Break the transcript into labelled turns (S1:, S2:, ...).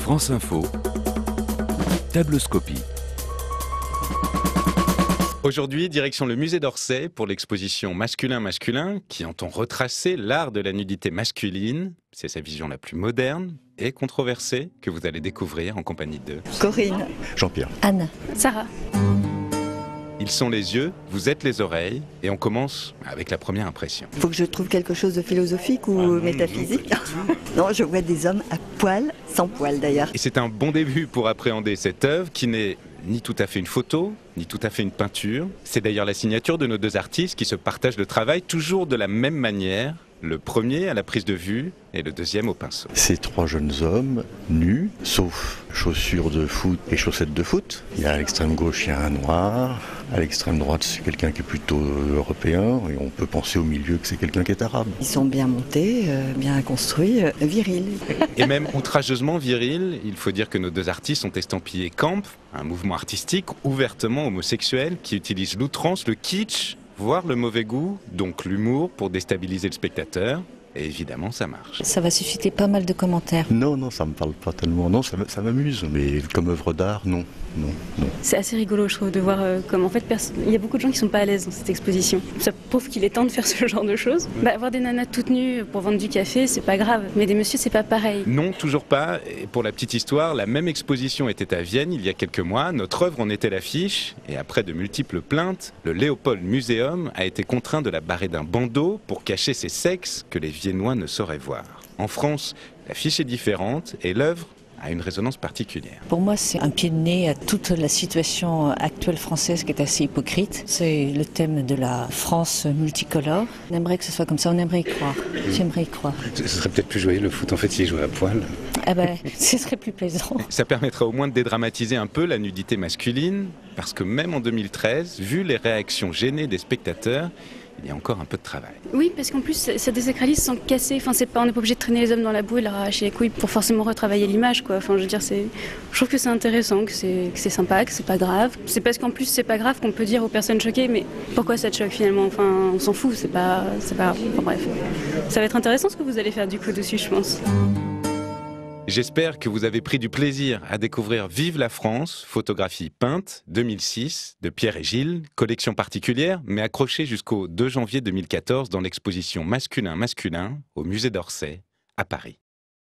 S1: France Info, Tablescopie.
S2: Aujourd'hui, direction le musée d'Orsay pour l'exposition Masculin-Masculin qui entend retracer l'art de la nudité masculine. C'est sa vision la plus moderne et controversée que vous allez découvrir en compagnie de
S3: Corinne,
S4: Jean-Pierre,
S5: Anne,
S6: Sarah.
S2: Ils sont les yeux, vous êtes les oreilles et on commence avec la première impression.
S3: faut que je trouve quelque chose de philosophique ou métaphysique. Non, je vois des hommes à poil, sans poil d'ailleurs.
S2: Et c'est un bon début pour appréhender cette œuvre qui n'est ni tout à fait une photo, ni tout à fait une peinture. C'est d'ailleurs la signature de nos deux artistes qui se partagent le travail toujours de la même manière. Le premier à la prise de vue et le deuxième au pinceau.
S4: ces trois jeunes hommes nus, sauf chaussures de foot et chaussettes de foot. Il y a à l'extrême gauche, il y a un noir. À l'extrême droite, c'est quelqu'un qui est plutôt européen. Et on peut penser au milieu que c'est quelqu'un qui est arabe.
S3: Ils sont bien montés, bien construits, virils.
S2: Et même outrageusement viril, il faut dire que nos deux artistes ont estampillé Camp, un mouvement artistique ouvertement homosexuel qui utilise l'outrance, le kitsch, voire le mauvais goût, donc l'humour pour déstabiliser le spectateur. Et évidemment, ça marche.
S5: ça va susciter pas mal de commentaires.
S4: Non, ça me parle pas tellement. Non, ça m'amuse, mais comme œuvre d'art, non.
S6: C'est assez rigolo, je trouve, de voir comme en fait il y a beaucoup de gens qui sont pas à l'aise dans cette exposition. Ça prouve qu'il est temps de faire ce genre de choses. Avoir des nanas toutes nues pour vendre du café, c'est pas grave. Mais des messieurs, c'est pas pareil.
S2: Non, toujours pas. Et pour la petite histoire, la même exposition était à Vienne il y a quelques mois. Notre œuvre en était l'affiche. Et après de multiples plaintes, le Léopold Museum a été contraint de la barrer d'un bandeau pour cacher ses sexes que les Viennois ne sauraient voir. En France, l'affiche est différente et l'œuvre a une résonance particulière.
S5: Pour moi, c'est un pied de nez à toute la situation actuelle française qui est assez hypocrite. C'est le thème de la France multicolore. On aimerait que ce soit comme ça, on aimerait y croire. J'aimerais y croire.
S7: Ce serait peut-être plus joyeux le foot en fait s'il jouait à poil.
S5: Ah ben, ce serait plus plaisant.
S2: Ça permettra au moins de dédramatiser un peu la nudité masculine, parce que même en 2013, vu les réactions gênées des spectateurs, il y a encore un peu de travail.
S6: Oui, parce qu'en plus, ça désacralise sans casser. Enfin, on n'est pas obligé de traîner les hommes dans la boue et leur arracher les couilles pour forcément retravailler l'image, quoi. Enfin, je veux dire, je trouve que c'est intéressant, que c'est sympa, que c'est pas grave. C'est parce qu'en plus, c'est pas grave qu'on peut dire aux personnes choquées, mais pourquoi ça te choque finalement? Enfin, on s'en fout, c'est pas grave. Enfin, bref. Ça va être intéressant ce que vous allez faire du coup dessus, je pense.
S2: J'espère que vous avez pris du plaisir à découvrir Vive la France, photographie peinte 2006 de Pierre et Gilles, collection particulière, mais accrochée jusqu'au 2 janvier 2014 dans l'exposition Masculin-Masculin au musée d'Orsay à Paris.